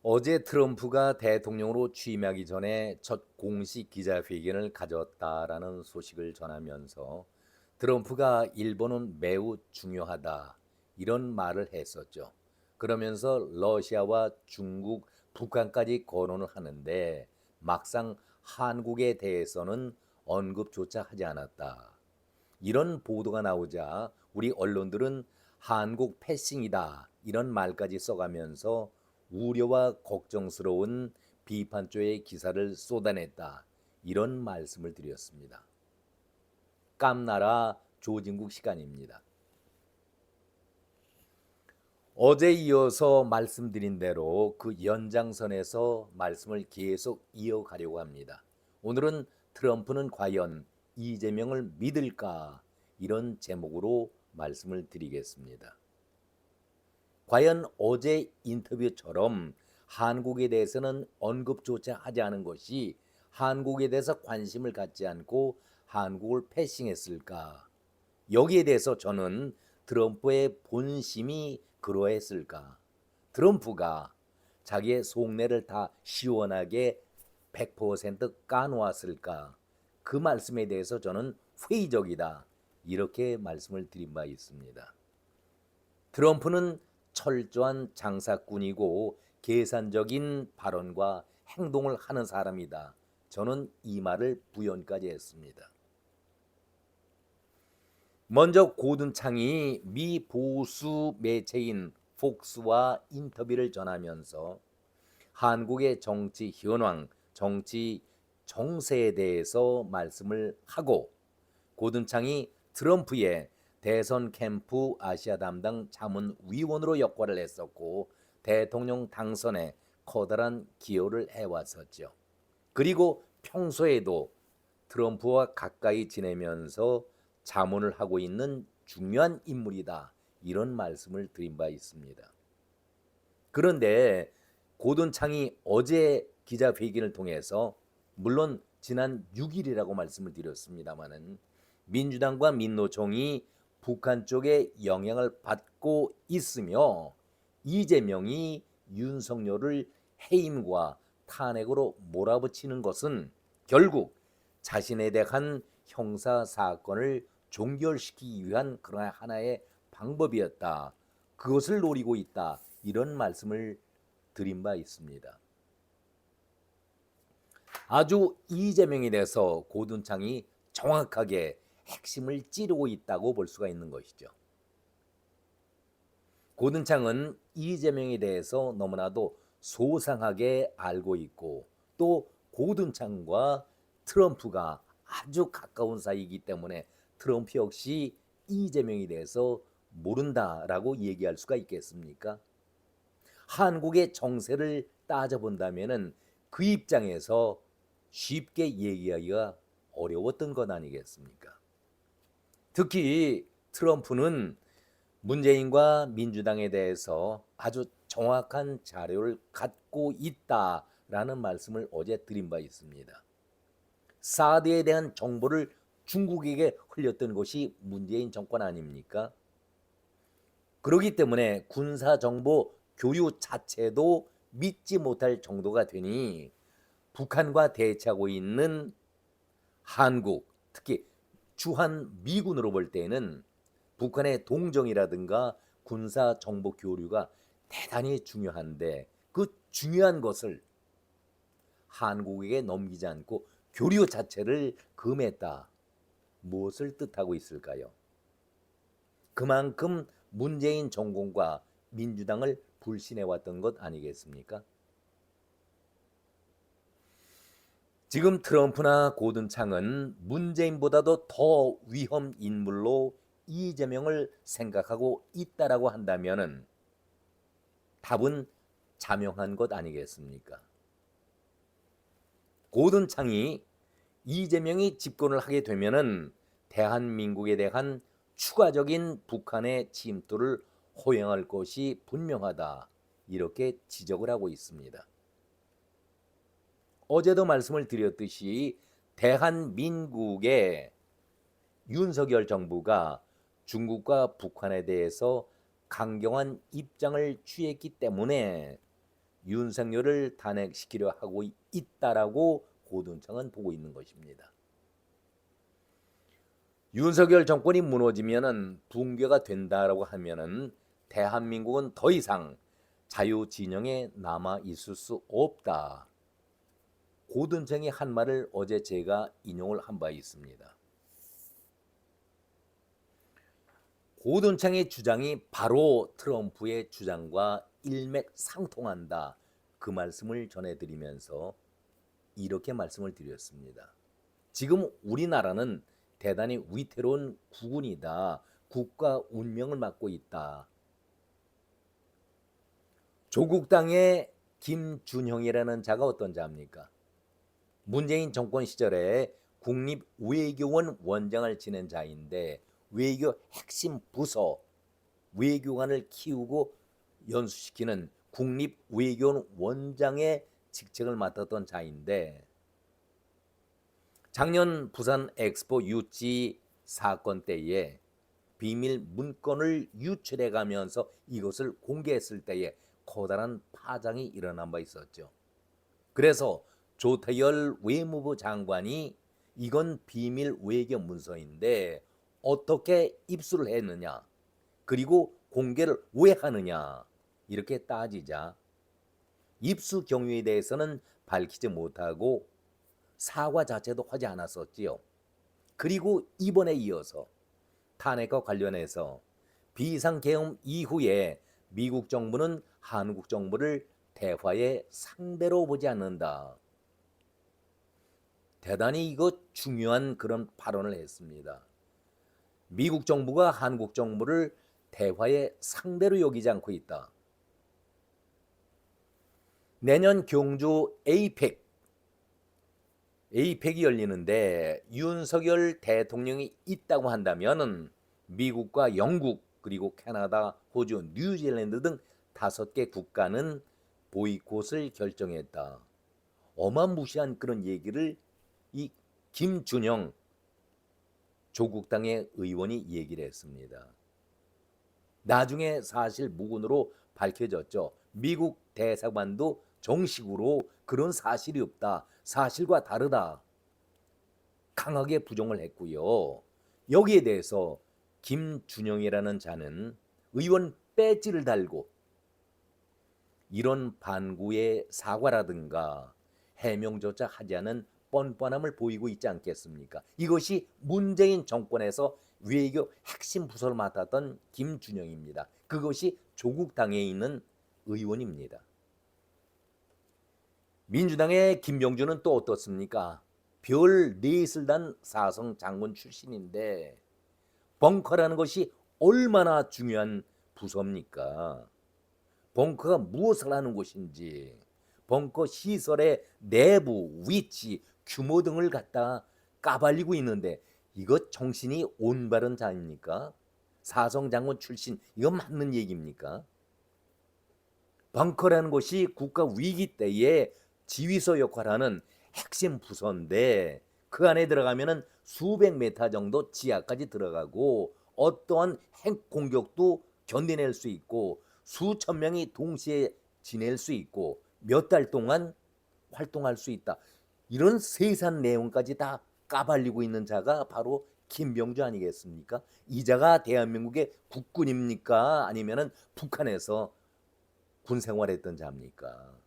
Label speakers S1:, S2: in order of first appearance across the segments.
S1: 어제 트럼프가 대통령으로 취임하기 전에 첫 공식 기자회견을 가졌다라는 소식을 전하면서 트럼프가 일본은 매우 중요하다 이런 말을 했었죠. 그러면서 러시아와 중국, 북한까지 거론을 하는데 막상 한국에 대해서는 언급조차 하지 않았다. 이런 보도가 나오자 우리 언론들은 한국 패싱이다 이런 말까지 써가면서 우려와 걱정스러운 비판조의 기사를 쏟아냈다 이런 말씀을 드렸습니다. 깜나라 조진국 시간입니다. 어제 이어서 말씀드린 대로 그 연장선에서 말씀을 계속 이어가려고 합니다. 오늘은 트럼프는 과연 이재명을 믿을까? 이런 제목으로 말씀을 드리겠습니다. 과연 어제 인터뷰처럼 한국에 대해서는 언급조차 하지 않은 것이 한국에 대해서 관심을 갖지 않고 한국을 패싱했을까? 여기에 대해서 저는 트럼프의 본심이 그러했을까? 트럼프가 자기의 속내를 다 시원하게 100% 까놓았을까? 그 말씀에 대해서 저는 회의적이다. 이렇게 말씀을 드린 바 있습니다. 트럼프는 철저한 장사꾼이고 계산적인 발언과 행동을 하는 사람이다. 저는 이 말을 부연까지 했습니다. 먼저 고든창이 미 보수 매체인 폭스와 인터뷰를 전하면서 한국의 정치 현황, 정치 정세에 대해서 말씀을 하고 고든창이 트럼프의 대선 캠프 아시아 담당 자문위원으로 역할을 했었고 대통령 당선에 커다란 기여를 해왔었죠. 그리고 평소에도 트럼프와 가까이 지내면서 자문을 하고 있는 중요한 인물이다. 이런 말씀을 드린 바 있습니다. 그런데 고든창이 어제 기자회견을 통해서 물론 지난 6일이라고 말씀을 드렸습니다마는 민주당과 민노총이 북한 쪽에 영향을 받고 있으며 이재명이 윤석열을 해임과 탄핵으로 몰아붙이는 것은 결국 자신에 대한 형사 사건을 종결시키기 위한 그런 하나의 방법이었다. 그것을 노리고 있다. 이런 말씀을 드린 바 있습니다. 아주 이재명에 대해서 고든창이 정확하게 핵심을 찌르고 있다고 볼 수가 있는 것이죠. 고든창은 이재명에 대해서 너무나도 소상하게 알고 있고 또 고든창과 트럼프가 아주 가까운 사이이기 때문에 트럼프 역시 이재명에 대해서 모른다라고 얘기할 수가 있겠습니까? 한국의 정세를 따져본다면은 그 입장에서 쉽게 얘기하기가 어려웠던 것 아니겠습니까? 특히 트럼프는 문재인과 민주당에 대해서 아주 정확한 자료를 갖고 있다라는 말씀을 어제 드린 바 있습니다. 사드에 대한 정보를 중국에게 흘렸던 것이 문재인 정권 아닙니까? 그렇기 때문에 군사정보 교류 자체도 믿지 못할 정도가 되니 북한과 대치하고 있는 한국, 특히 주한 미군으로 볼 때는 북한의 동정이라든가 군사 정보 교류가 대단히 중요한데 그 중요한 것을 한국에게 넘기지 않고 교류 자체를 금했다. 무엇을 뜻하고 있을까요? 그만큼 문재인 정권과 민주당을 불신해왔던 것 아니겠습니까? 지금 트럼프나 고든창은 문재인보다도 더 위험 인물로 이재명을 생각하고 있다라고 한다면은 답은 자명한 것 아니겠습니까? 고든창이 이재명이 집권을 하게 되면은 대한민국에 대한 추가적인 북한의 침투를 허용할 것이 분명하다. 이렇게 지적을 하고 있습니다. 어제도 말씀을 드렸듯이 대한민국의 윤석열 정부가 중국과 북한에 대해서 강경한 입장을 취했기 때문에 윤석열을 탄핵시키려 하고 있다라고 고든창은 보고 있는 것입니다. 윤석열 정권이 무너지면은 붕괴가 된다라고 하면은 대한민국은 더 이상 자유 진영에 남아 있을 수 없다. 고든창이 한 말을 어제 제가 인용을 한 바 있습니다. 고든창의 주장이 바로 트럼프의 주장과 일맥상통한다. 그 말씀을 전해드리면서 이렇게 말씀을 드렸습니다. 지금 우리나라는 대단히 위태로운 국군이다. 국가 운명을 맡고 있다. 조국 당의 김준형이라는 자가 어떤 자입니까? 문재인 정권 시절에 국립외교원 원장을 지낸 자인데 외교 핵심 부서 외교관을 키우고 연수시키는 국립외교원 원장의 직책을 맡았던 자인데 작년 부산 엑스포 유치 사건 때에 비밀 문건을 유출해 가면서 이것을 공개했을 때에 커다란 파장이 일어난 바 있었죠. 그래서 조태열 외무부 장관이 이건 비밀 외교 문서인데 어떻게 입수를 했느냐, 그리고 공개를 왜 하느냐 이렇게 따지자 입수 경위에 대해서는 밝히지 못하고 사과 자체도 하지 않았었지요. 그리고 이번에 이어서 탄핵과 관련해서 비상계엄 이후에 미국 정부는 한국 정부를 대화의 상대로 보지 않는다. 대단히 이거 중요한 그런 발언을 했습니다. 미국 정부가 한국 정부를 대화의 상대로 여기지 않고 있다. 내년 경주 에이펙이 열리는데 윤석열 대통령이 있다고 한다면 미국과 영국 그리고 캐나다, 호주, 뉴질랜드 등 5개 국가는 보이콧을 결정했다. 어마무시한 그런 얘기를 이 김준형 조국 당의 의원이 얘기를 했습니다. 나중에 사실 무근으로 밝혀졌죠. 미국 대사관도 정식으로 그런 사실이 없다. 사실과 다르다. 강하게 부정을 했고요. 여기에 대해서 김준형이라는 자는 의원 배지를 달고 이런 반구의 사과라든가 해명조차 하지 않은 뻔뻔함을 보이고 있지 않겠습니까? 이것이 문재인 정권에서 외교 핵심 부서를 맡았던 김준형입니다. 그것이 조국 당에 있는 의원입니다. 민주당의 김병준은 또 어떻습니까? 별 넷을 단 사성 장군 출신인데 벙커라는 것이 얼마나 중요한 부서입니까? 벙커가 무엇을 하는 곳인지, 벙커 시설의 내부, 위치, 규모 등을 갖다 까발리고 있는데 이거 정신이 온바른 자입니까? 사성장군 출신, 이거 맞는 얘기입니까? 벙커라는 것이 국가 위기 때에 지휘소 역할하는 핵심 부서인데 그 안에 들어가면은 수백 메타 정도 지하까지 들어가고 어떠한 핵 공격도 견뎌낼 수 있고 수천 명이 동시에 지낼 수 있고 몇 달 동안 활동할 수 있다. 이런 세세한 내용까지 다 까발리고 있는 자가 바로 김병주 아니겠습니까? 이 자가 대한민국의 국군입니까? 아니면은 북한에서 군 생활했던 자입니까?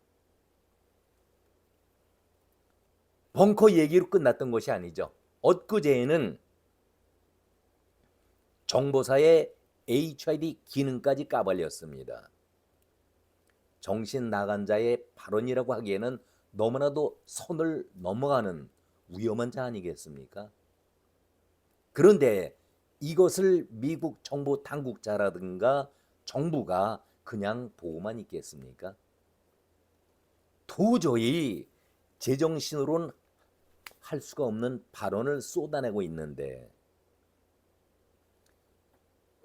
S1: 벙커 얘기로 끝났던 것이 아니죠. 엊그제에는 정보사의 HID 기능까지 까발렸습니다. 정신 나간 자의 발언이라고 하기에는 너무나도 선을 넘어가는 위험한 자 아니겠습니까? 그런데 이것을 미국 정보 당국자라든가 정부가 그냥 보고만 있겠습니까? 도저히 제정신으로는 할 수가 없는 발언을 쏟아내고 있는데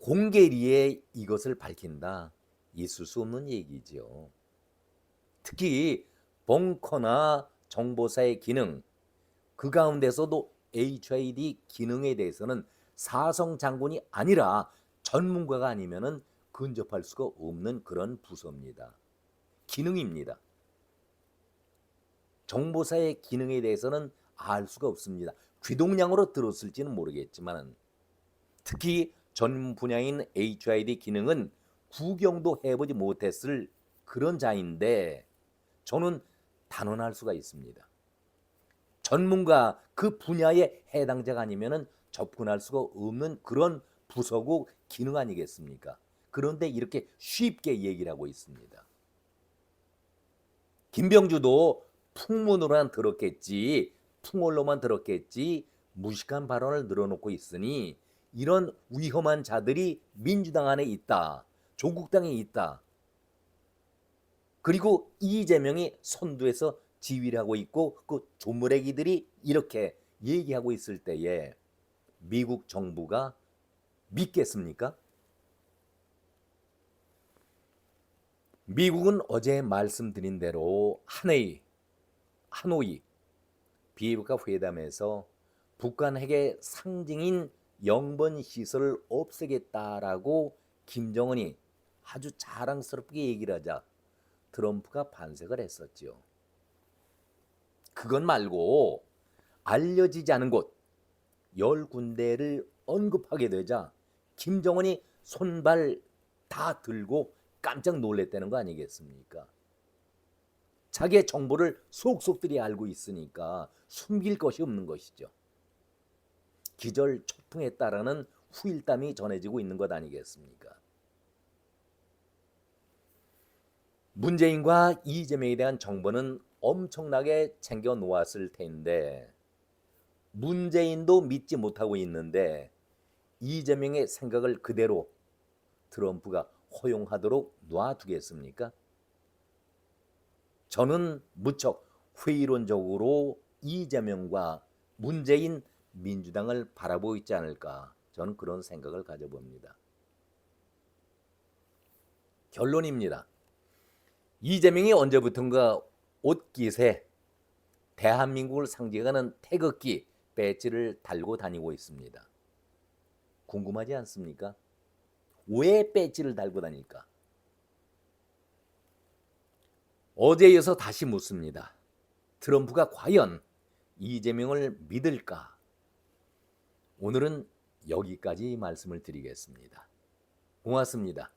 S1: 공개리에 이것을 밝힌다? 있을 수 없는 얘기죠. 특히 벙커나 정보사의 기능, 그 가운데서도 HID 기능에 대해서는 사성 장군이 아니라 전문가가 아니면은 근접할 수가 없는 그런 부서입니다. 기능입니다. 정보사의 기능에 대해서는 알 수가 없습니다. 귀동냥으로 들었을지는 모르겠지만 특히 전 분야인 HID 기능은 구경도 해보지 못했을 그런 자인데 저는 단언할 수가 있습니다. 전문가 그 분야의 해당자가 아니면은 접근할 수가 없는 그런 부서고 기능 아니겠습니까? 그런데 이렇게 쉽게 얘기를 하고 있습니다. 김병주도 풍문으로만 들었겠지, 풍월로만 들었겠지 무식한 발언을 늘어놓고 있으니 이런 위험한 자들이 민주당 안에 있다, 조국당에 있다. 그리고 이재명이 선두에서 지휘를 하고 있고 그 조무래기들이 이렇게 얘기하고 있을 때에 미국 정부가 믿겠습니까? 미국은 어제 말씀드린 대로 하노이 비핵화 회담에서 북한 핵의 상징인 영번 시설을 없애겠다라고 김정은이 아주 자랑스럽게 얘기를 하자 트럼프가 반색을 했었죠. 그것 말고 알려지지 않은 곳 10군데를 언급하게 되자 김정은이 손발 다 들고 깜짝 놀랐다는 거 아니겠습니까? 자기의 정보를 속속들이 알고 있으니까 숨길 것이 없는 것이죠. 기절초풍에 따르는 후일담이 전해지고 있는 것 아니겠습니까? 문재인과 이재명에 대한 정보는 엄청나게 챙겨 놓았을 텐데 문재인도 믿지 못하고 있는데 이재명의 생각을 그대로 트럼프가 허용하도록 놔두겠습니까? 저는 무척 회의론적으로 이재명과 문재인 민주당을 바라보고 있지 않을까, 저는 그런 생각을 가져봅니다. 결론입니다. 이재명이 언제부턴가 옷깃에 대한민국을 상징하는 태극기 배지를 달고 다니고 있습니다. 궁금하지 않습니까? 왜 배지를 달고 다닐까? 어제에 이어서 다시 묻습니다. 트럼프가 과연 이재명을 믿을까? 오늘은 여기까지 말씀을 드리겠습니다. 고맙습니다.